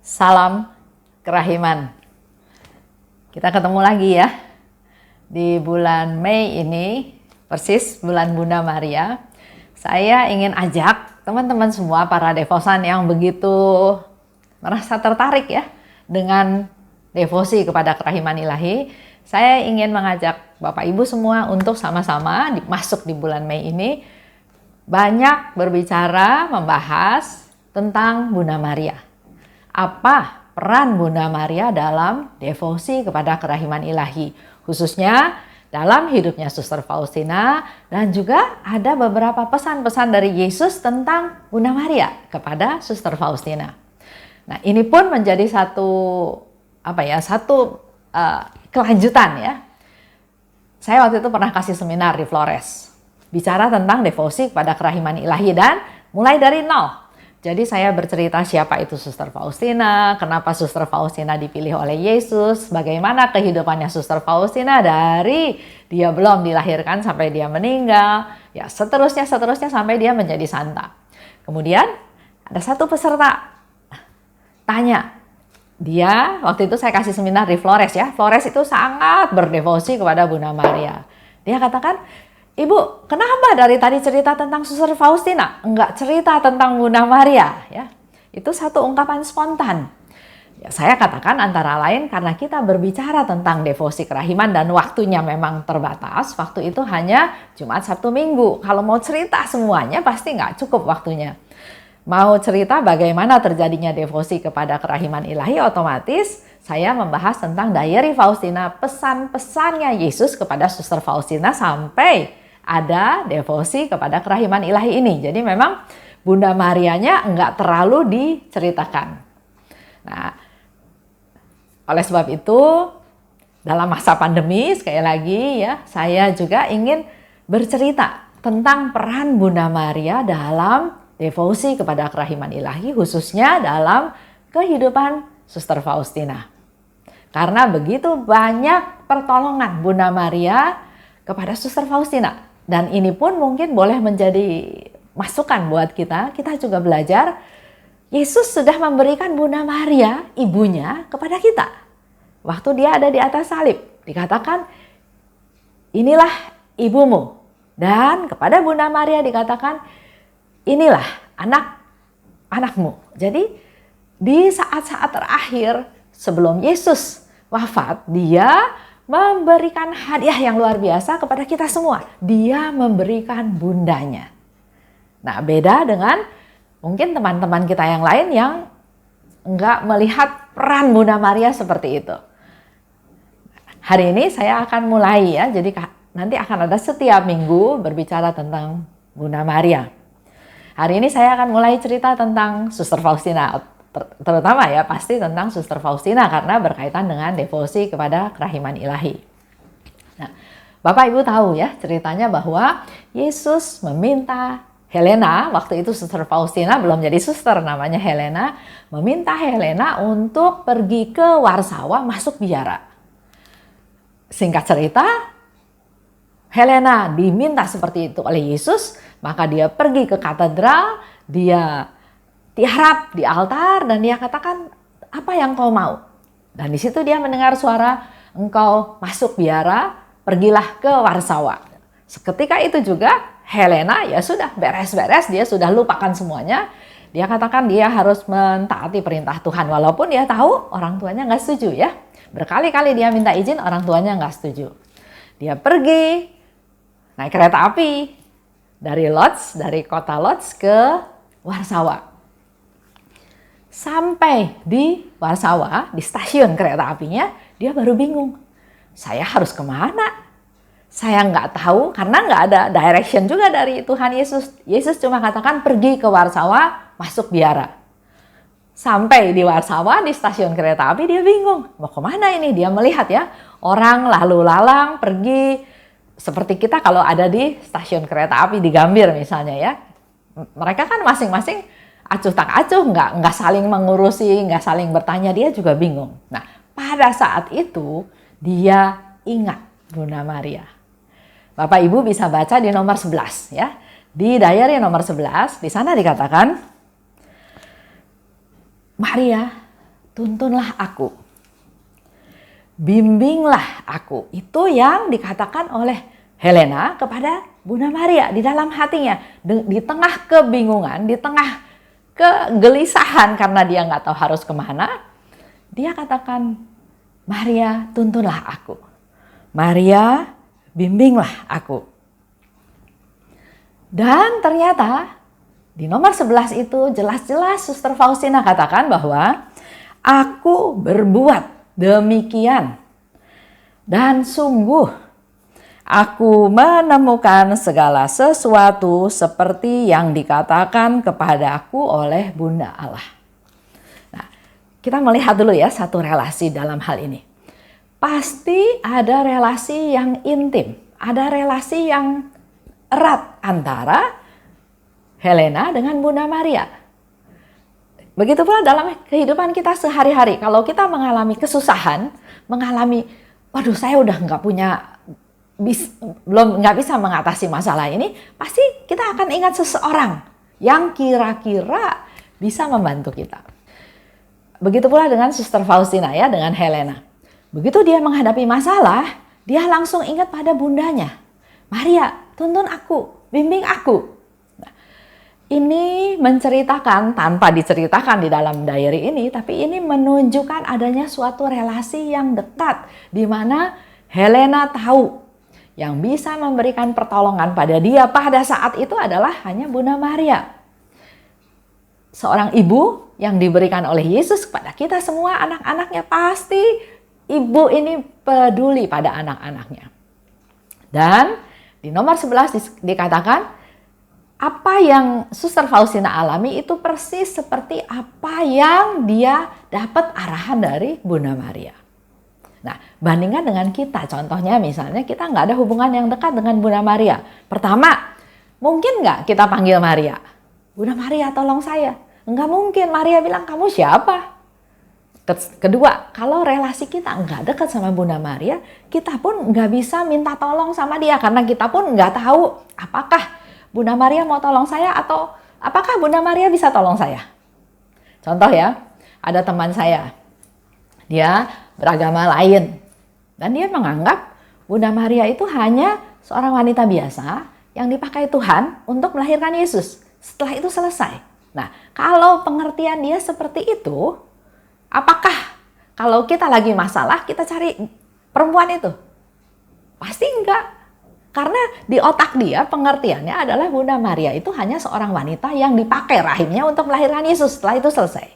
Salam kerahiman. Kita ketemu lagi ya di bulan Mei ini, persis bulan Bunda Maria. Saya ingin ajak teman-teman semua para devosan yang begitu merasa tertarik ya dengan devosi kepada kerahiman ilahi. Saya ingin mengajak Bapak Ibu semua untuk sama-sama masuk di bulan Mei ini banyak berbicara, membahas tentang Bunda Maria. Apa peran Bunda Maria dalam devosi kepada kerahiman ilahi, khususnya dalam hidupnya Suster Faustina, dan juga ada beberapa pesan-pesan dari Yesus tentang Bunda Maria kepada Suster Faustina. Nah, ini pun menjadi satu kelanjutan ya. Saya waktu itu pernah kasih seminar di Flores, bicara tentang devosi kepada kerahiman ilahi dan mulai dari nol. Jadi saya bercerita siapa itu Suster Faustina, kenapa Suster Faustina dipilih oleh Yesus, bagaimana kehidupannya Suster Faustina dari dia belum dilahirkan sampai dia meninggal, ya seterusnya sampai dia menjadi santa. Kemudian ada satu peserta tanya, dia waktu itu saya kasih seminar di Flores ya, Flores itu sangat berdevosi kepada Bunda Maria. Dia katakan, Ibu, kenapa dari tadi cerita tentang Suster Faustina, enggak cerita tentang Bunda Maria? Ya, itu satu ungkapan spontan. Ya, saya katakan antara lain karena kita berbicara tentang devosi kerahiman dan waktunya memang terbatas. Waktu itu hanya Jumat, Sabtu, Minggu. Kalau mau cerita semuanya pasti nggak cukup waktunya. Mau cerita bagaimana terjadinya devosi kepada kerahiman ilahi, otomatis saya membahas tentang Diary Faustina, pesan-pesannya Yesus kepada Suster Faustina sampai ada devosi kepada kerahiman ilahi ini. Jadi memang Bunda Marianya enggak terlalu diceritakan. Nah, oleh sebab itu dalam masa pandemi sekali lagi ya, saya juga ingin bercerita tentang peran Bunda Maria dalam devosi kepada kerahiman ilahi, khususnya dalam kehidupan Suster Faustina. Karena begitu banyak pertolongan Bunda Maria kepada Suster Faustina. Dan ini pun mungkin boleh menjadi masukan buat kita. Kita juga belajar, Yesus sudah memberikan Bunda Maria, ibunya, kepada kita. Waktu dia ada di atas salib, dikatakan, inilah ibumu. Dan kepada Bunda Maria dikatakan, inilah anak-anakmu. Jadi di saat-saat terakhir sebelum Yesus wafat, dia memberikan hadiah yang luar biasa kepada kita semua. Dia memberikan bundanya. Nah, beda dengan mungkin teman-teman kita yang lain yang enggak melihat peran Bunda Maria seperti itu. Hari ini saya akan mulai ya, jadi nanti akan ada setiap minggu berbicara tentang Bunda Maria. Hari ini saya akan mulai cerita tentang Suster Faustina, terutama ya pasti tentang Suster Faustina karena berkaitan dengan devosi kepada kerahiman ilahi. Nah, Bapak Ibu tahu ya ceritanya bahwa Yesus meminta Helena, waktu itu Suster Faustina belum jadi suster, namanya Helena, meminta Helena untuk pergi ke Warsawa masuk biara. Singkat cerita, Helena diminta seperti itu oleh Yesus, maka dia pergi ke katedral, dia tiarap di altar dan dia katakan, apa yang kau mau? Dan di situ dia mendengar suara, engkau masuk biara, pergilah ke Warsawa. Seketika itu juga Helena ya sudah beres-beres, dia sudah lupakan semuanya. Dia katakan dia harus mentaati perintah Tuhan walaupun dia tahu orang tuanya nggak setuju ya. Berkali-kali dia minta izin, orang tuanya nggak setuju. Dia pergi naik kereta api dari kota Lodz ke Warsawa. Sampai di Warsawa, di stasiun kereta apinya, dia baru bingung. Saya harus kemana? Saya nggak tahu karena nggak ada direction juga dari Tuhan Yesus. Yesus cuma katakan pergi ke Warsawa, masuk biara. Sampai di Warsawa, di stasiun kereta api, dia bingung. Mau kemana ini? Dia melihat ya, orang lalu lalang pergi. Seperti kita kalau ada di stasiun kereta api di Gambir misalnya ya. Mereka kan masing-masing acuh tak acuh, nggak saling mengurusi, nggak saling bertanya, dia juga bingung. Nah, pada saat itu dia ingat Bunda Maria. Bapak Ibu bisa baca di nomor 11 ya. Di diary nomor 11, di sana dikatakan, Maria tuntunlah aku. Bimbinglah aku. Itu yang dikatakan oleh Helena kepada Bunda Maria di dalam hatinya. Di tengah kebingungan, di tengah kegelisahan karena dia nggak tahu harus kemana, dia katakan, Maria, tuntunlah aku. Maria, bimbinglah aku. Dan ternyata di nomor 11 itu jelas-jelas Suster Faustina katakan bahwa aku berbuat demikian. Dan sungguh aku menemukan segala sesuatu seperti yang dikatakan kepadaku oleh Bunda Allah. Nah, kita melihat dulu ya satu relasi dalam hal ini. Pasti ada relasi yang intim, ada relasi yang erat antara Helena dengan Bunda Maria. Begitu pula dalam kehidupan kita sehari-hari. Kalau kita mengalami kesusahan, waduh saya udah nggak bisa mengatasi masalah ini, pasti kita akan ingat seseorang yang kira-kira bisa membantu kita. Begitu pula dengan Suster Faustina ya, dengan Helena. Begitu dia menghadapi masalah, dia langsung ingat pada bundanya. Maria, tuntun aku, bimbing aku. Nah, ini menceritakan, tanpa diceritakan di dalam diary ini, tapi ini menunjukkan adanya suatu relasi yang dekat, di mana Helena tahu yang bisa memberikan pertolongan pada dia pada saat itu adalah hanya Bunda Maria. Seorang ibu yang diberikan oleh Yesus kepada kita semua anak-anaknya, pasti ibu ini peduli pada anak-anaknya. Dan di nomor 11 dikatakan, apa yang Suster Faustina alami itu persis seperti apa yang dia dapat arahan dari Bunda Maria. Nah, bandingkan dengan kita, contohnya misalnya kita nggak ada hubungan yang dekat dengan Bunda Maria. Pertama, mungkin nggak kita panggil Maria? Bunda Maria, tolong saya. Nggak mungkin, Maria bilang, kamu siapa? Kedua, kalau relasi kita nggak dekat sama Bunda Maria, kita pun nggak bisa minta tolong sama dia karena kita pun nggak tahu apakah Bunda Maria mau tolong saya atau apakah Bunda Maria bisa tolong saya. Contoh ya, ada teman saya, dia beragama lain dan dia menganggap Bunda Maria itu hanya seorang wanita biasa yang dipakai Tuhan untuk melahirkan Yesus. Setelah itu selesai. Nah, kalau pengertian dia seperti itu, apakah kalau kita lagi masalah, kita cari perempuan itu? Pasti enggak. Karena di otak dia pengertiannya adalah Bunda Maria itu hanya seorang wanita yang dipakai rahimnya untuk melahirkan Yesus. Setelah itu selesai.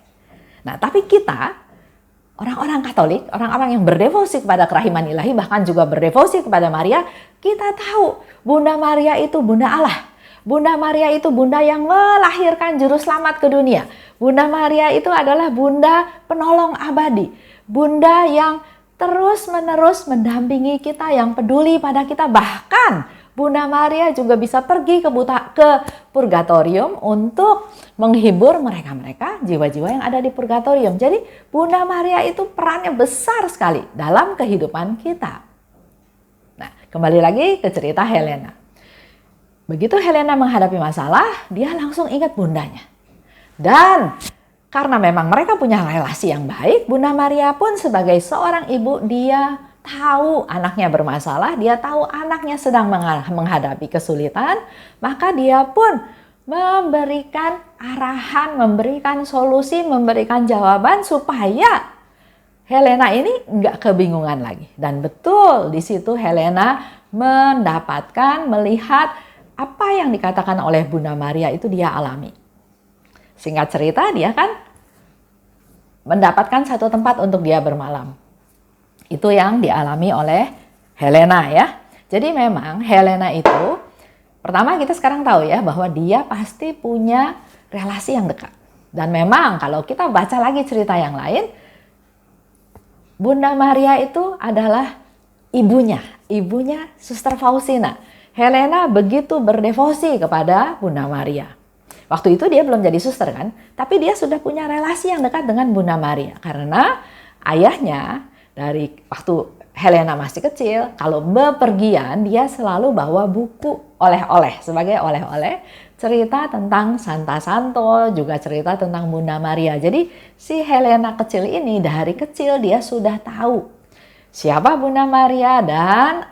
Nah, tapi kita, orang-orang Katolik, orang-orang yang berdevosi kepada kerahiman ilahi, bahkan juga berdevosi kepada Maria, kita tahu Bunda Maria itu Bunda Allah. Bunda Maria itu bunda yang melahirkan juru selamat ke dunia. Bunda Maria itu adalah bunda penolong abadi. Bunda yang terus-menerus mendampingi kita, yang peduli pada kita. Bahkan Bunda Maria juga bisa pergi ke purgatorium untuk menghibur mereka-mereka jiwa-jiwa yang ada di purgatorium. Jadi Bunda Maria itu perannya besar sekali dalam kehidupan kita. Nah, kembali lagi ke cerita Helena. Begitu Helena menghadapi masalah, dia langsung ingat bundanya. Dan karena memang mereka punya relasi yang baik, Bunda Maria pun sebagai seorang ibu, dia tahu anaknya bermasalah, dia tahu anaknya sedang menghadapi kesulitan, maka dia pun memberikan arahan, memberikan solusi, memberikan jawaban supaya Helena ini nggak kebingungan lagi. Dan betul di situ Helena mendapatkan, melihat apa yang dikatakan oleh Bunda Maria itu dia alami. Singkat cerita, dia kan mendapatkan satu tempat untuk dia bermalam. Itu yang dialami oleh Helena ya. Jadi memang Helena itu, pertama kita sekarang tahu ya bahwa dia pasti punya relasi yang dekat. Dan memang kalau kita baca lagi cerita yang lain, Bunda Maria itu adalah ibunya Suster Faustina. Helena begitu berdevosi kepada Bunda Maria. Waktu itu dia belum jadi suster kan, tapi dia sudah punya relasi yang dekat dengan Bunda Maria. Karena ayahnya dari waktu Helena masih kecil, kalau bepergian dia selalu bawa buku oleh-oleh sebagai oleh-oleh cerita tentang Santa Santo, juga cerita tentang Bunda Maria. Jadi si Helena kecil ini dari kecil dia sudah tahu siapa Bunda Maria dan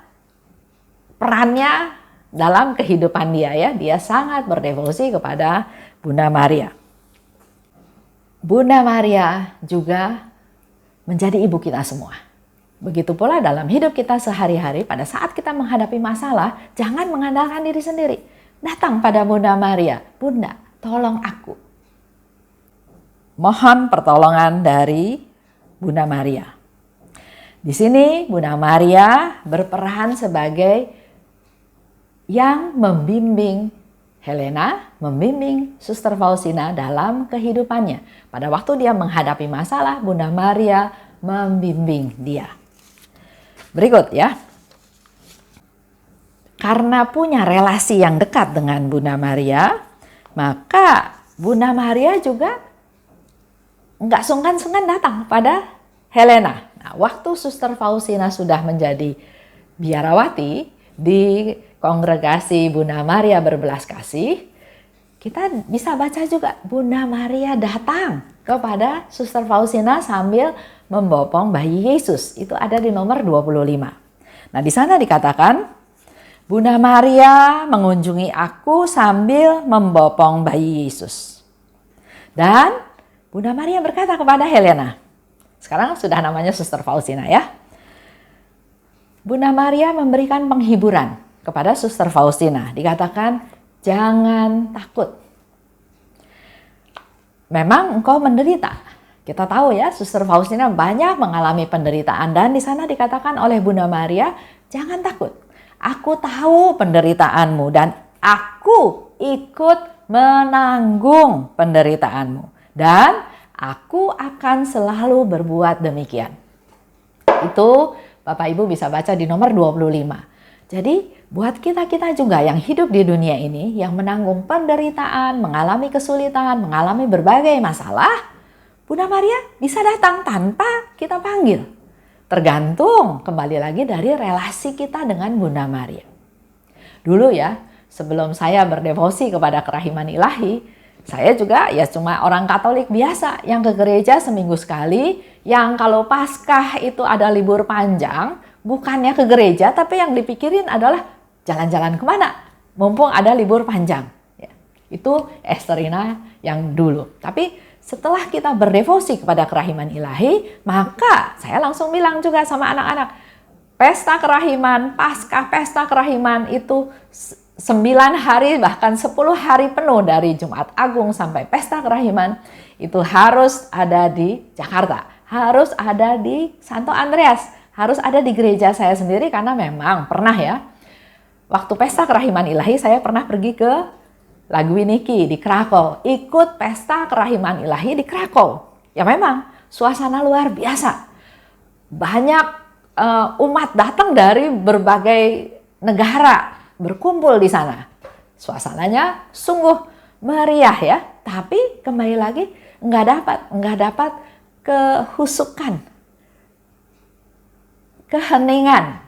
perannya dalam kehidupan dia ya. Dia sangat berdevosi kepada Bunda Maria. Bunda Maria juga menjadi ibu kita semua. Begitu pula dalam hidup kita sehari-hari, pada saat kita menghadapi masalah, jangan mengandalkan diri sendiri. Datang pada Bunda Maria, Bunda, tolong aku. Mohon pertolongan dari Bunda Maria. Di sini Bunda Maria berperan sebagai yang membimbing Helena, membimbing Suster Faustina dalam kehidupannya. Pada waktu dia menghadapi masalah, Bunda Maria membimbing dia. Berikut ya. Karena punya relasi yang dekat dengan Bunda Maria, maka Bunda Maria juga nggak sungkan-sungkan datang pada Helena. Nah, waktu Suster Faustina sudah menjadi biarawati di kongregasi Bunda Maria Berbelas Kasih, kita bisa baca juga Bunda Maria datang kepada Suster Faustina sambil membopong bayi Yesus. Itu ada di nomor 25. Nah, di sana dikatakan, Bunda Maria mengunjungi aku sambil membopong bayi Yesus. Dan Bunda Maria berkata kepada Helena, sekarang sudah namanya Suster Faustina ya. Bunda Maria memberikan penghiburan kepada Suster Faustina. Dikatakan, jangan takut. Memang engkau menderita. Kita tahu ya, Suster Faustina banyak mengalami penderitaan dan di sana dikatakan oleh Bunda Maria, jangan takut. Aku tahu penderitaanmu dan aku ikut menanggung penderitaanmu dan aku akan selalu berbuat demikian. Itu Bapak Ibu bisa baca di nomor 25. Jadi buat kita-kita juga yang hidup di dunia ini, yang menanggung penderitaan, mengalami kesulitan, mengalami berbagai masalah, Bunda Maria bisa datang tanpa kita panggil. Tergantung kembali lagi dari relasi kita dengan Bunda Maria. Dulu ya, sebelum saya berdevosi kepada kerahiman ilahi, saya juga ya cuma orang Katolik biasa yang ke gereja seminggu sekali, yang kalau Paskah itu ada libur panjang, bukannya ke gereja, tapi yang dipikirin adalah jalan-jalan kemana, mumpung ada libur panjang. Ya, itu Esterina yang dulu. Tapi setelah kita berdevosi kepada kerahiman ilahi, maka saya langsung bilang juga sama anak-anak, pesta kerahiman, Paskah pesta kerahiman itu 9 hari bahkan 10 hari penuh dari Jumat Agung sampai pesta kerahiman itu harus ada di Jakarta, harus ada di Santo Andreas, harus ada di gereja saya sendiri karena memang pernah ya, waktu pesta kerahiman ilahi saya pernah pergi ke Lagwiniki di Krakow, ikut pesta kerahiman ilahi di Krakow. Ya memang suasana luar biasa. Banyak umat datang dari berbagai negara berkumpul di sana. Suasananya sungguh meriah ya, tapi kembali lagi nggak dapat kehusukan, keheningan.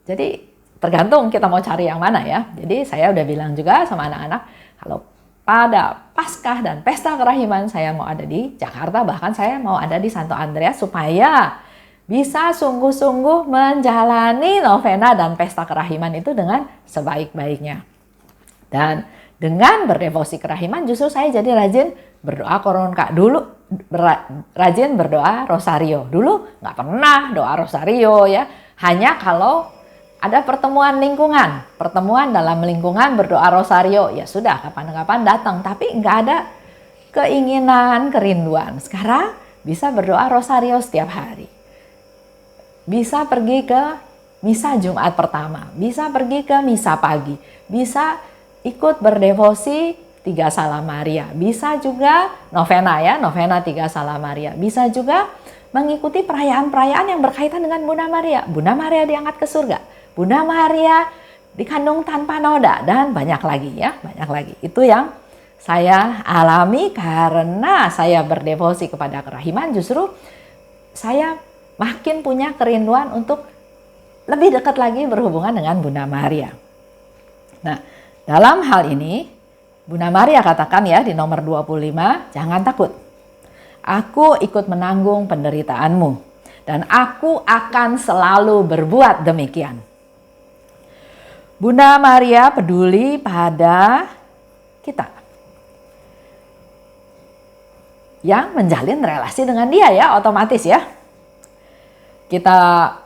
Jadi tergantung kita mau cari yang mana ya. Jadi saya udah bilang juga sama anak-anak, kalau pada Paskah dan pesta kerahiman saya mau ada di Jakarta, bahkan saya mau ada di Santo Andreas supaya bisa sungguh-sungguh menjalani novena dan pesta kerahiman itu dengan sebaik-baiknya. Dan dengan berdevosi kerahiman justru saya jadi rajin berdoa koronka. Dulu rajin berdoa rosario. Dulu nggak pernah doa rosario ya. Hanya kalau ada pertemuan lingkungan, pertemuan dalam lingkungan berdoa rosario, ya sudah kapan-kapan datang, tapi nggak ada keinginan, kerinduan. Sekarang bisa berdoa rosario setiap hari. Bisa pergi ke misa Jumat pertama, bisa pergi ke misa pagi, bisa ikut berdevosi 3 Salam Maria, bisa juga novena ya, novena 3 Salam Maria, bisa juga mengikuti perayaan-perayaan yang berkaitan dengan Bunda Maria. Bunda Maria diangkat ke surga, Bunda Maria dikandung tanpa noda, dan banyak lagi ya, banyak lagi. Itu yang saya alami karena saya berdevosi kepada kerahiman, justru saya makin punya kerinduan untuk lebih dekat lagi berhubungan dengan Bunda Maria. Nah, dalam hal ini Bunda Maria katakan ya di nomor 25, jangan takut. Aku ikut menanggung penderitaanmu dan aku akan selalu berbuat demikian. Bunda Maria peduli pada kita yang menjalin relasi dengan dia ya, otomatis ya. Kita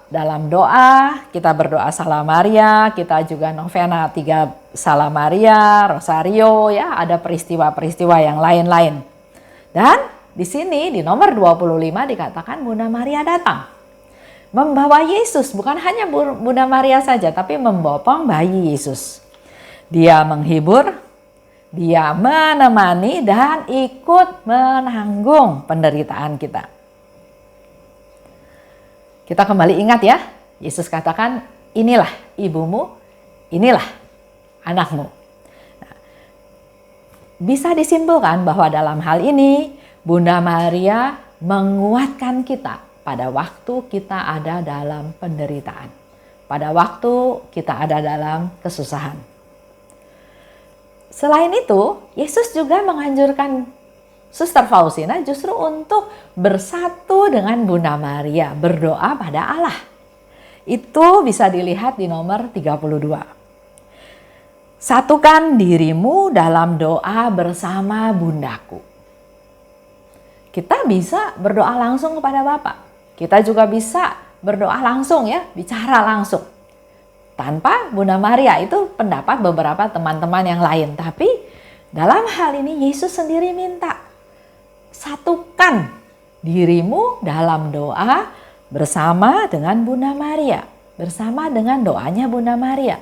dalam doa, kita berdoa Salam Maria, kita juga novena 3 Salam Maria, Rosario ya, ada peristiwa-peristiwa yang lain-lain. Dan di sini di nomor 25 dikatakan Bunda Maria datang. Membawa Yesus, bukan hanya Bunda Maria saja, tapi membopong bayi Yesus. Dia menghibur, dia menemani dan ikut menanggung penderitaan kita. Kita kembali ingat ya, Yesus katakan, inilah ibumu, inilah anakmu. Nah, bisa disimpulkan bahwa dalam hal ini Bunda Maria menguatkan kita pada waktu kita ada dalam penderitaan, pada waktu kita ada dalam kesusahan. Selain itu, Yesus juga menganjurkan Suster Faustina justru untuk bersatu dengan Bunda Maria, berdoa pada Allah. Itu bisa dilihat di nomor 32. Satukan dirimu dalam doa bersama Bundaku. Kita bisa berdoa langsung kepada Bapa. Kita juga bisa berdoa langsung ya, bicara langsung. Tanpa Bunda Maria, itu pendapat beberapa teman-teman yang lain. Tapi dalam hal ini Yesus sendiri minta, satukan dirimu dalam doa bersama dengan Bunda Maria, bersama dengan doanya Bunda Maria.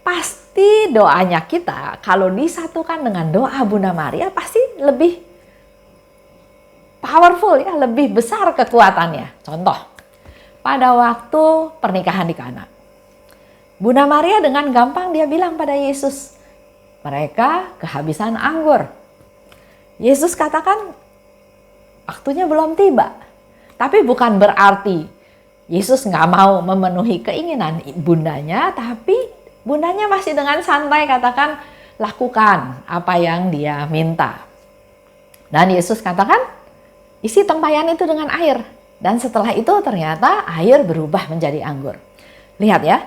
Pasti doanya kita kalau disatukan dengan doa Bunda Maria pasti lebih powerful ya, lebih besar kekuatannya. Contoh, pada waktu pernikahan di Kana, Bunda Maria dengan gampang dia bilang pada Yesus, mereka kehabisan anggur. Yesus katakan, waktunya belum tiba. Tapi bukan berarti Yesus nggak mau memenuhi keinginan bundanya, tapi bundanya masih dengan santai katakan, lakukan apa yang dia minta. Dan Yesus katakan, isi tempayan itu dengan air. Dan setelah itu ternyata air berubah menjadi anggur. Lihat ya,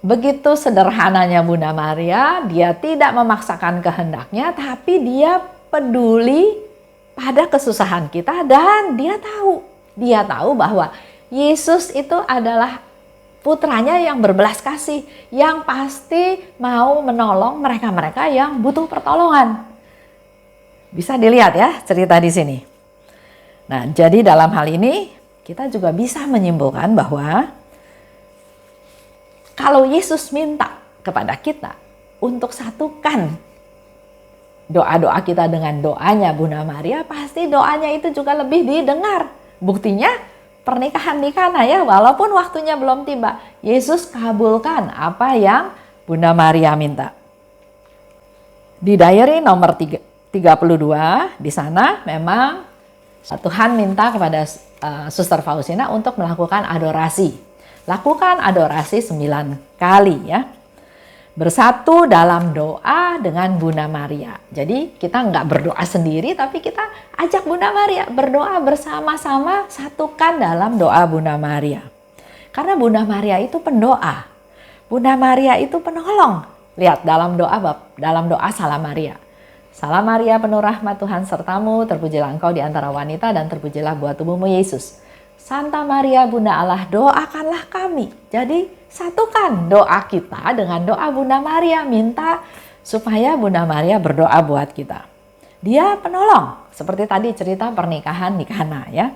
begitu sederhananya Bunda Maria, dia tidak memaksakan kehendaknya, tapi dia peduli pada kesusahan kita dan dia tahu bahwa Yesus itu adalah putranya yang berbelas kasih, yang pasti mau menolong mereka-mereka yang butuh pertolongan. Bisa dilihat ya cerita di sini. Nah, jadi dalam hal ini kita juga bisa menyimpulkan bahwa kalau Yesus minta kepada kita untuk satukan doa-doa kita dengan doanya Bunda Maria, pasti doanya itu juga lebih didengar. Buktinya pernikahan di Kana ya, walaupun waktunya belum tiba, Yesus kabulkan apa yang Bunda Maria minta. Di diary nomor 32, di sana memang Tuhan minta kepada Suster Faustina untuk melakukan adorasi. Lakukan adorasi 9 kali ya. Bersatu dalam doa dengan Bunda Maria. Jadi kita nggak berdoa sendiri, tapi kita ajak Bunda Maria berdoa bersama-sama, satukan dalam doa Bunda Maria. Karena Bunda Maria itu pendoa. Bunda Maria itu penolong. Lihat dalam doa Salam Maria. Salam Maria penuh rahmat Tuhan sertamu, terpujilah engkau di antara wanita dan terpujilah buah tubuhmu Yesus. Santa Maria Bunda Allah, doakanlah kami. Jadi satukan doa kita dengan doa Bunda Maria. Minta supaya Bunda Maria berdoa buat kita. Dia penolong. Seperti tadi cerita pernikahan di Kana ya.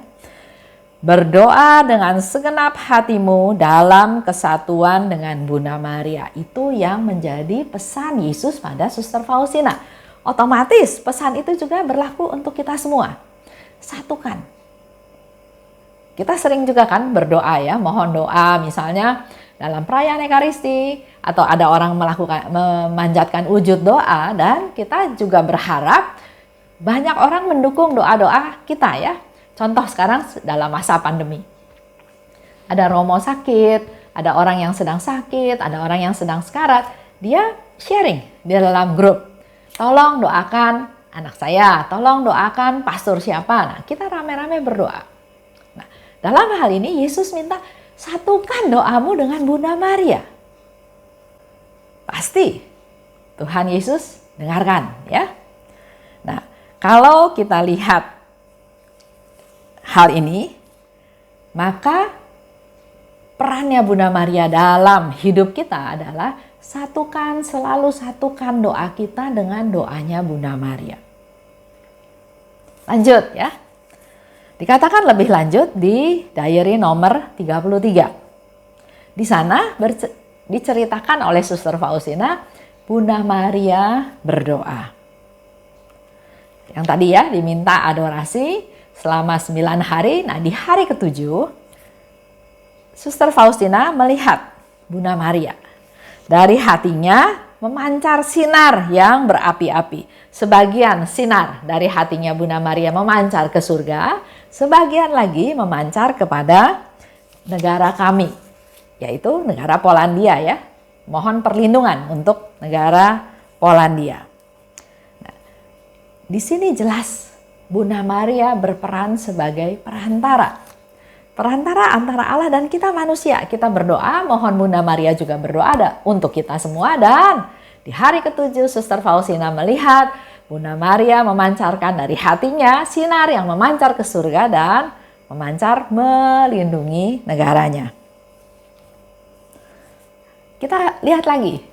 Berdoa dengan segenap hatimu dalam kesatuan dengan Bunda Maria. Itu yang menjadi pesan Yesus pada Suster Faustina. Otomatis pesan itu juga berlaku untuk kita semua. Satukan. Kita sering juga kan berdoa ya, mohon doa misalnya dalam perayaan Ekaristi atau ada orang memanjatkan wujud doa, dan kita juga berharap banyak orang mendukung doa-doa kita ya. Contoh sekarang dalam masa pandemi. Ada romo sakit, ada orang yang sedang sakit, ada orang yang sedang sekarat, dia sharing di dalam grup. tolong doakan anak saya, tolong doakan pastor siapa. Nah, kita rame-rame berdoa. Nah, dalam hal ini Yesus minta satukan doamu dengan Bunda Maria. Pasti Tuhan Yesus dengarkan ya. Nah, kalau kita lihat hal ini, maka perannya Bunda Maria dalam hidup kita adalah selalu satukan doa kita dengan doanya Bunda Maria. Lanjut ya. Dikatakan lebih lanjut di diary nomor 33. Di sana diceritakan oleh Suster Faustina, Bunda Maria berdoa. Yang tadi ya, diminta adorasi selama 9 hari. Nah, di hari ke-7, Suster Faustina melihat Bunda Maria. Dari hatinya memancar sinar yang berapi-api. Sebagian sinar dari hatinya Bunda Maria memancar ke surga, sebagian lagi memancar kepada negara kami, yaitu negara Polandia ya. Mohon perlindungan untuk negara Polandia. Nah, di sini jelas Bunda Maria berperan sebagai perantara. Perantara antara Allah dan kita manusia. Kita berdoa, mohon Bunda Maria juga berdoa untuk kita semua. Dan di hari ke-7 Suster Faustina melihat Bunda Maria memancarkan dari hatinya sinar yang memancar ke surga dan memancar melindungi negaranya. Kita lihat lagi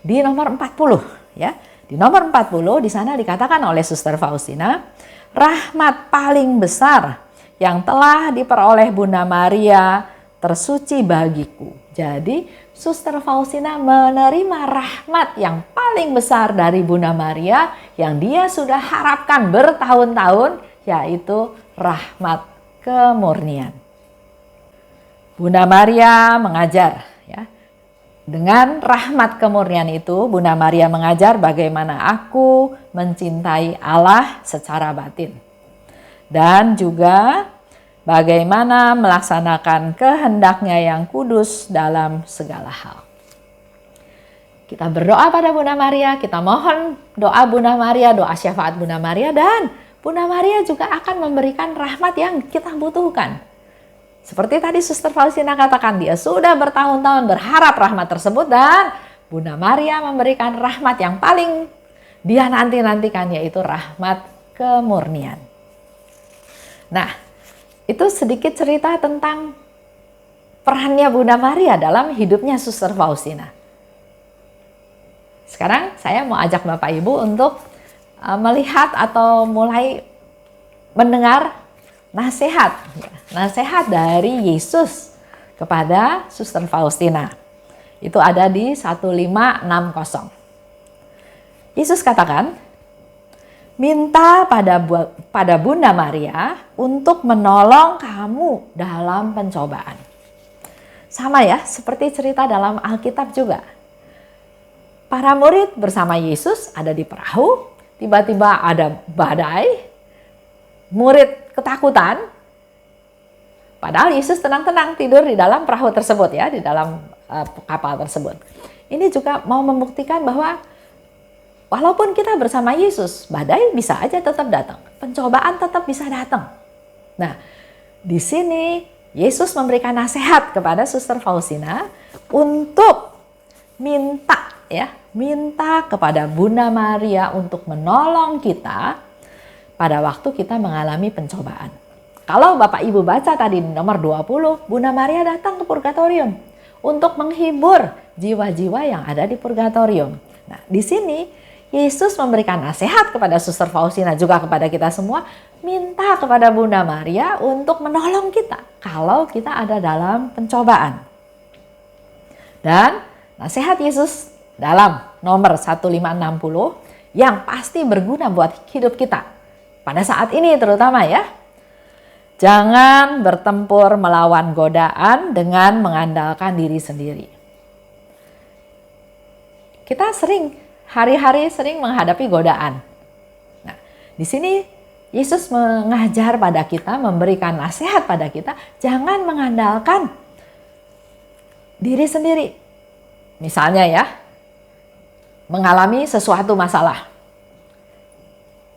di nomor 40 ya. Di nomor 40 di sana dikatakan oleh Suster Faustina, rahmat paling besar yang telah diperoleh Bunda Maria tersuci bagiku. Jadi Suster Faustina menerima rahmat yang paling besar dari Bunda Maria yang dia sudah harapkan bertahun-tahun, yaitu rahmat kemurnian. Bunda Maria mengajar ya. Dengan rahmat kemurnian itu Bunda Maria mengajar bagaimana aku mencintai Allah secara batin. Dan juga bagaimana melaksanakan kehendaknya yang kudus dalam segala hal. Kita berdoa pada Bunda Maria, kita mohon doa Bunda Maria, doa syafaat Bunda Maria, dan Bunda Maria juga akan memberikan rahmat yang kita butuhkan. Seperti tadi Suster Faustina katakan, dia sudah bertahun-tahun berharap rahmat tersebut dan Bunda Maria memberikan rahmat yang paling dia nanti-nantikan, yaitu rahmat kemurnian. Nah, itu sedikit cerita tentang perannya Bunda Maria dalam hidupnya Suster Faustina. Sekarang saya mau ajak Bapak Ibu untuk melihat atau mulai mendengar nasihat dari Yesus kepada Suster Faustina. Itu ada di 1560. Yesus katakan, minta pada Bunda Maria untuk menolong kamu dalam pencobaan. Sama ya, seperti cerita dalam Alkitab juga. Para murid bersama Yesus ada di perahu, tiba-tiba ada badai, murid ketakutan, padahal Yesus tenang-tenang tidur di dalam perahu tersebut ya, di dalam kapal tersebut. Ini juga mau membuktikan bahwa walaupun kita bersama Yesus, badai bisa aja tetap datang, pencobaan tetap bisa datang. Nah, di sini Yesus memberikan nasihat kepada Suster Faustina untuk minta kepada Bunda Maria untuk menolong kita pada waktu kita mengalami pencobaan. Kalau Bapak Ibu baca tadi di nomor 20, Bunda Maria datang ke purgatorium untuk menghibur jiwa-jiwa yang ada di purgatorium. Nah, di sini Yesus memberikan nasihat kepada Suster Faustina juga kepada kita semua, minta kepada Bunda Maria untuk menolong kita kalau kita ada dalam pencobaan. Dan nasihat Yesus dalam nomor 1560 yang pasti berguna buat hidup kita pada saat ini terutama ya. Jangan bertempur melawan godaan dengan mengandalkan diri sendiri. Kita hari-hari sering menghadapi godaan. Nah, di sini Yesus mengajar pada kita, memberikan nasihat pada kita, jangan mengandalkan diri sendiri. Misalnya ya, mengalami sesuatu masalah,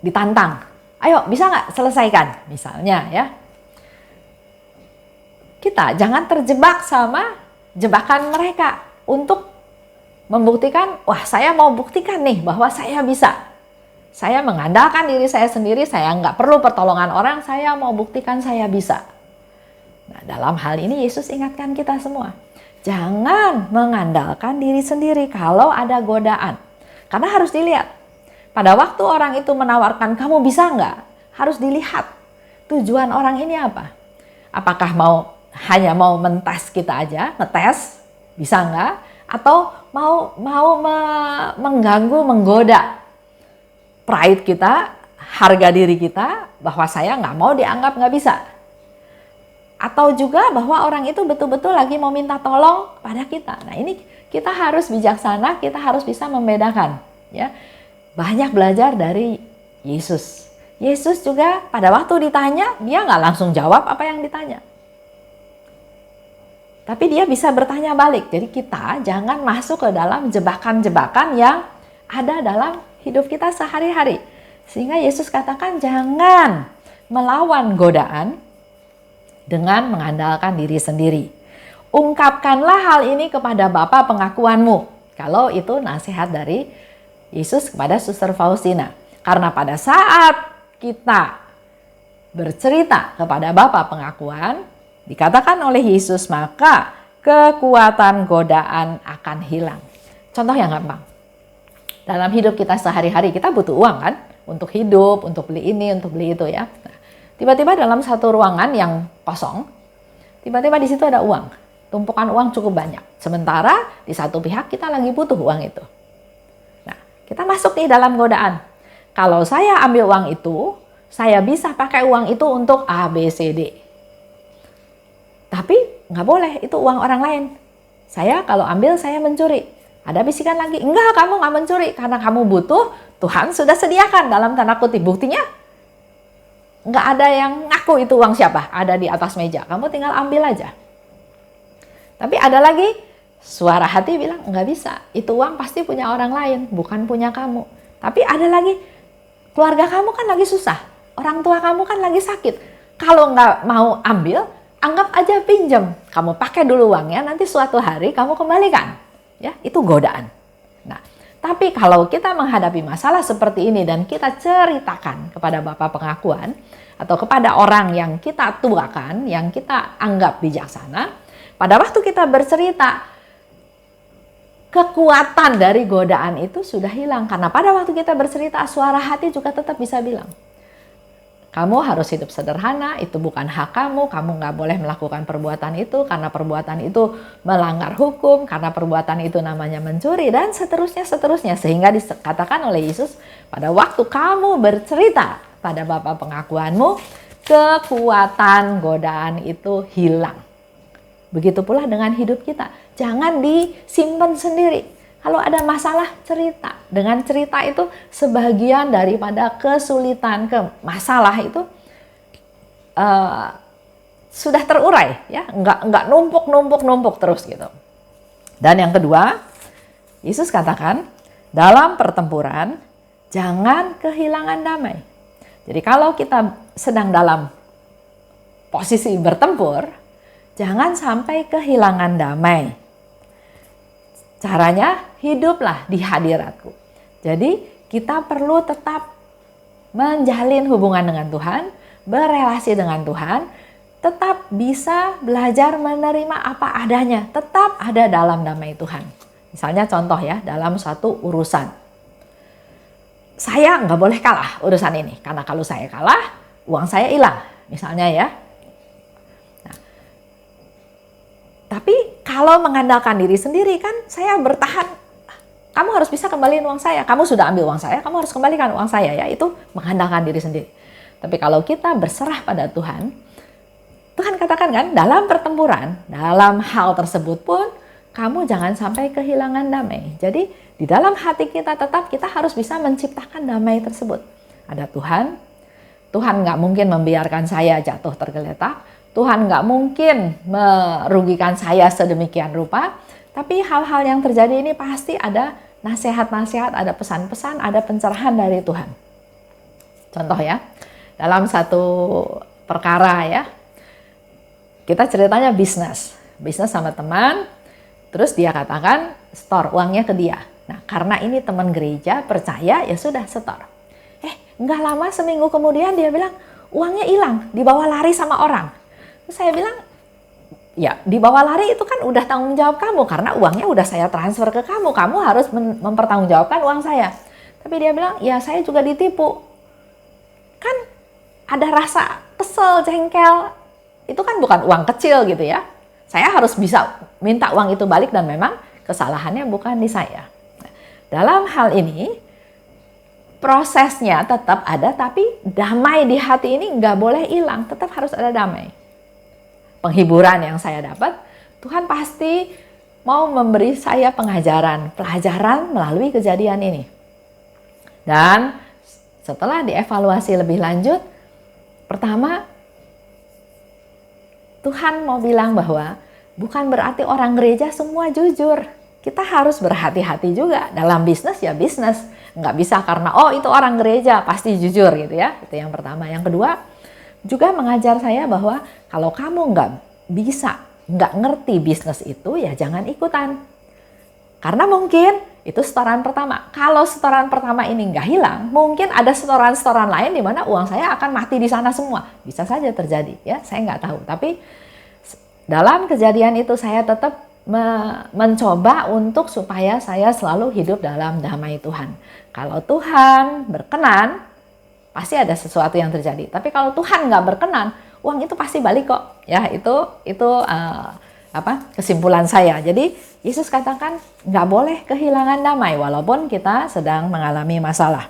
ditantang, ayo bisa nggak selesaikan misalnya ya. Kita jangan terjebak sama jebakan mereka untuk membuktikan, wah saya mau buktikan nih bahwa saya bisa. Saya mengandalkan diri saya sendiri, saya nggak perlu pertolongan orang, saya mau buktikan saya bisa. Nah, dalam hal ini Yesus ingatkan kita semua, jangan mengandalkan diri sendiri kalau ada godaan. Karena harus dilihat, pada waktu orang itu menawarkan kamu bisa nggak, harus dilihat tujuan orang ini apa. Apakah hanya mau mentes kita aja, ngetes bisa nggak, atau mau mengganggu, menggoda pride kita, harga diri kita, bahwa saya nggak mau dianggap nggak bisa. Atau juga bahwa orang itu betul-betul lagi mau minta tolong pada kita. Nah ini kita harus bijaksana, kita harus bisa membedakan. Ya, banyak belajar dari Yesus. Yesus juga pada waktu ditanya, dia nggak langsung jawab apa yang ditanya. Tapi dia bisa bertanya balik. Jadi kita jangan masuk ke dalam jebakan-jebakan yang ada dalam hidup kita sehari-hari. Sehingga Yesus katakan jangan melawan godaan dengan mengandalkan diri sendiri. Ungkapkanlah hal ini kepada Bapa pengakuanmu. Kalau itu nasihat dari Yesus kepada Suster Faustina. Karena pada saat kita bercerita kepada Bapa pengakuan, dikatakan oleh Yesus, maka kekuatan godaan akan hilang. Contoh yang gampang. Dalam hidup kita sehari-hari kita butuh uang kan? Untuk hidup, untuk beli ini, untuk beli itu ya. Nah, tiba-tiba dalam satu ruangan yang kosong, tiba-tiba di situ ada uang. Tumpukan uang cukup banyak. Sementara di satu pihak kita lagi butuh uang itu. Nah, kita masuk nih dalam godaan. Kalau saya ambil uang itu, saya bisa pakai uang itu untuk A, B, C, D. Tapi nggak boleh, itu uang orang lain. Saya kalau ambil, saya mencuri. Ada bisikan lagi, enggak, kamu nggak mencuri. Karena kamu butuh, Tuhan sudah sediakan dalam tanda kutip. Buktinya, nggak ada yang ngaku itu uang siapa. Ada di atas meja, kamu tinggal ambil aja. Tapi ada lagi, suara hati bilang, nggak bisa. Itu uang pasti punya orang lain, bukan punya kamu. Tapi ada lagi, keluarga kamu kan lagi susah. Orang tua kamu kan lagi sakit. Kalau nggak mau ambil, anggap aja pinjam, kamu pakai dulu uangnya, nanti suatu hari kamu kembalikan. Ya, itu godaan. Nah, tapi kalau kita menghadapi masalah seperti ini dan kita ceritakan kepada Bapa pengakuan atau kepada orang yang kita tuakan, yang kita anggap bijaksana, pada waktu kita bercerita, kekuatan dari godaan itu sudah hilang. Karena pada waktu kita bercerita, suara hati juga tetap bisa bilang, kamu harus hidup sederhana, itu bukan hak kamu nggak boleh melakukan perbuatan itu, karena perbuatan itu melanggar hukum, karena perbuatan itu namanya mencuri, dan seterusnya. Sehingga dikatakan oleh Yesus, pada waktu kamu bercerita pada Bapa pengakuanmu, kekuatan godaan itu hilang. Begitu pula dengan hidup kita, jangan disimpan sendiri. Kalau ada masalah, cerita. Dengan cerita itu sebagian daripada kesulitan, masalah itu sudah terurai, ya, nggak numpuk terus gitu. Dan yang kedua, Yesus katakan dalam pertempuran jangan kehilangan damai. Jadi kalau kita sedang dalam posisi bertempur, jangan sampai kehilangan damai. Caranya, hiduplah di hadiratku. Jadi kita perlu tetap menjalin hubungan dengan Tuhan, berelasi dengan Tuhan, tetap bisa belajar menerima apa adanya, tetap ada dalam damai Tuhan. Misalnya contoh ya, dalam satu urusan. Saya nggak boleh kalah urusan ini, karena kalau saya kalah, uang saya hilang. Misalnya ya. Tapi kalau mengandalkan diri sendiri kan saya bertahan, kamu harus bisa kembaliin uang saya, kamu sudah ambil uang saya, kamu harus kembalikan uang saya ya, itu mengandalkan diri sendiri. Tapi kalau kita berserah pada Tuhan, Tuhan katakan kan dalam pertempuran, dalam hal tersebut pun kamu jangan sampai kehilangan damai. Jadi di dalam hati kita tetap kita harus bisa menciptakan damai tersebut. Ada Tuhan, Tuhan nggak mungkin membiarkan saya jatuh tergeletak, Tuhan nggak mungkin merugikan saya sedemikian rupa, tapi hal-hal yang terjadi ini pasti ada nasihat-nasihat, ada pesan-pesan, ada pencerahan dari Tuhan. Contoh ya, dalam satu perkara ya, kita ceritanya bisnis sama teman, terus dia katakan store uangnya ke dia. Nah, karena ini teman gereja percaya, ya sudah setor. Nggak lama seminggu kemudian dia bilang uangnya hilang, dibawa lari sama orang. Terus saya bilang, ya dibawa lari itu kan udah tanggung jawab kamu, karena uangnya udah saya transfer ke kamu harus mempertanggungjawabkan uang saya. Tapi dia bilang, ya saya juga ditipu. Kan ada rasa kesel, jengkel, itu kan bukan uang kecil gitu ya. Saya harus bisa minta uang itu balik dan memang kesalahannya bukan di saya. Nah, dalam hal ini prosesnya tetap ada, tapi damai di hati ini nggak boleh hilang, tetap harus ada damai. Penghiburan yang saya dapat, Tuhan pasti mau memberi saya pelajaran melalui kejadian ini. Dan setelah dievaluasi lebih lanjut, pertama, Tuhan mau bilang bahwa bukan berarti orang gereja semua jujur. Kita harus berhati-hati juga. Dalam bisnis ya bisnis. Nggak bisa karena, oh itu orang gereja pasti jujur gitu ya. Itu yang pertama. Yang kedua, juga mengajar saya bahwa kalau kamu nggak ngerti bisnis itu, ya jangan ikutan. Karena mungkin itu setoran pertama. Kalau setoran pertama ini nggak hilang, mungkin ada setoran-setoran lain di mana uang saya akan mati di sana semua. Bisa saja terjadi ya, saya nggak tahu. Tapi dalam kejadian itu saya tetap mencoba untuk supaya saya selalu hidup dalam damai Tuhan. Kalau Tuhan berkenan, pasti ada sesuatu yang terjadi. Tapi kalau Tuhan nggak berkenan, uang itu pasti balik kok. Ya itu kesimpulan saya. Jadi Yesus katakan nggak boleh kehilangan damai walaupun kita sedang mengalami masalah.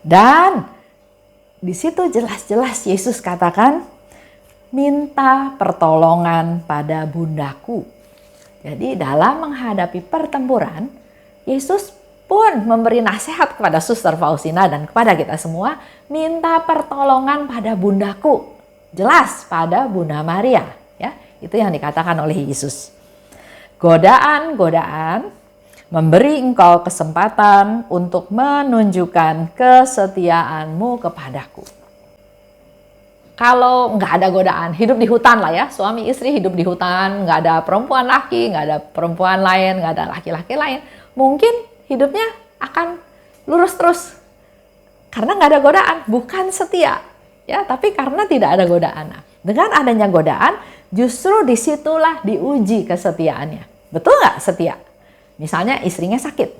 Dan di situ jelas-jelas Yesus katakan, minta pertolongan pada bundaku. Jadi dalam menghadapi pertempuran, Yesus pun memberi nasihat kepada Suster Faustina dan kepada kita semua, minta pertolongan pada bundaku. Jelas pada Bunda Maria, ya. Itu yang dikatakan oleh Yesus. Godaan-godaan memberi engkau kesempatan untuk menunjukkan kesetiaanmu kepadaku. Kalau nggak ada godaan, hidup di hutan lah ya, suami istri hidup di hutan, nggak ada perempuan laki, nggak ada perempuan lain, nggak ada laki-laki lain, mungkin hidupnya akan lurus terus. Karena nggak ada godaan, bukan setia, ya, tapi karena tidak ada godaan. Nah, dengan adanya godaan, justru disitulah diuji kesetiaannya. Betul nggak setia? Misalnya istrinya sakit,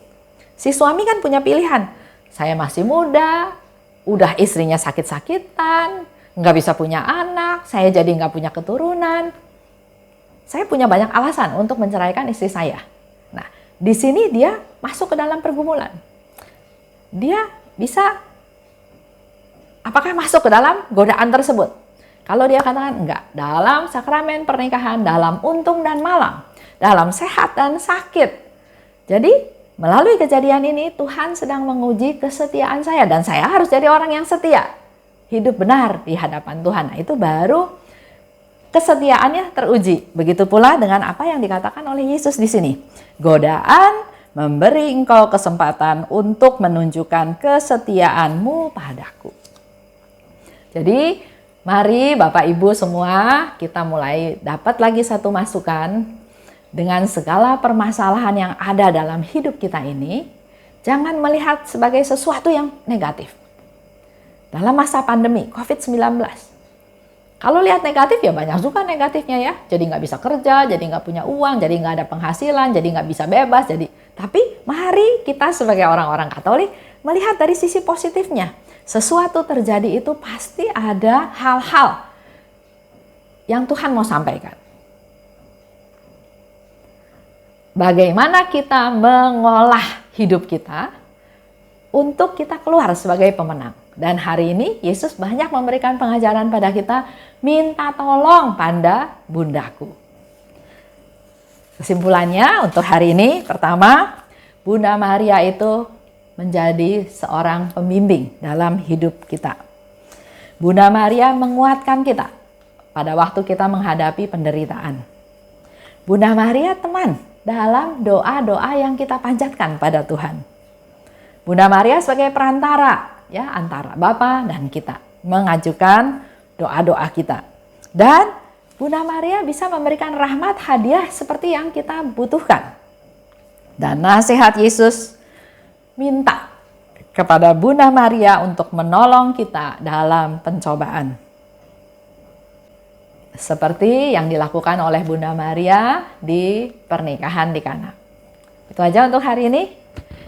si suami kan punya pilihan, saya masih muda, udah istrinya sakit-sakitan, nggak bisa punya anak, saya jadi nggak punya keturunan. Saya punya banyak alasan untuk menceraikan istri saya. Nah, di sini dia masuk ke dalam pergumulan. Dia bisa, apakah masuk ke dalam godaan tersebut? Kalau dia katakan enggak, dalam sakramen pernikahan, dalam untung dan malang, dalam sehat dan sakit. Jadi, melalui kejadian ini Tuhan sedang menguji kesetiaan saya dan saya harus jadi orang yang setia. Hidup benar di hadapan Tuhan. Nah, itu baru kesetiaannya teruji. Begitu pula dengan apa yang dikatakan oleh Yesus di sini. Godaan memberi engkau kesempatan untuk menunjukkan kesetiaanmu padaku. Jadi, mari Bapak Ibu semua, kita mulai dapat lagi satu masukan dengan segala permasalahan yang ada dalam hidup kita ini. Jangan melihat sebagai sesuatu yang negatif. Dalam masa pandemi COVID-19, kalau lihat negatif ya banyak juga negatifnya ya. Jadi nggak bisa kerja, jadi nggak punya uang, jadi nggak ada penghasilan, jadi nggak bisa bebas. Tapi mari kita sebagai orang-orang Katolik melihat dari sisi positifnya. Sesuatu terjadi itu pasti ada hal-hal yang Tuhan mau sampaikan. Bagaimana kita mengolah hidup kita untuk kita keluar sebagai pemenang. Dan hari ini Yesus banyak memberikan pengajaran pada kita, minta tolong pada bundaku. Kesimpulannya untuk hari ini, pertama, Bunda Maria itu menjadi seorang pembimbing dalam hidup kita. Bunda Maria menguatkan kita pada waktu kita menghadapi penderitaan. Bunda Maria teman dalam doa-doa yang kita panjatkan pada Tuhan. Bunda Maria sebagai perantara ya antara Bapa dan kita, mengajukan doa-doa kita. Dan Bunda Maria bisa memberikan rahmat hadiah seperti yang kita butuhkan. Dan nasihat Yesus minta kepada Bunda Maria untuk menolong kita dalam pencobaan. Seperti yang dilakukan oleh Bunda Maria di pernikahan di Kana. Itu aja untuk hari ini.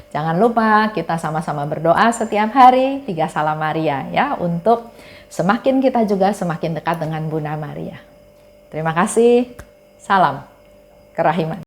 Jangan lupa kita sama-sama berdoa setiap hari 3 Salam Maria ya, untuk semakin kita juga semakin dekat dengan Bunda Maria. Terima kasih. Salam kerahiman.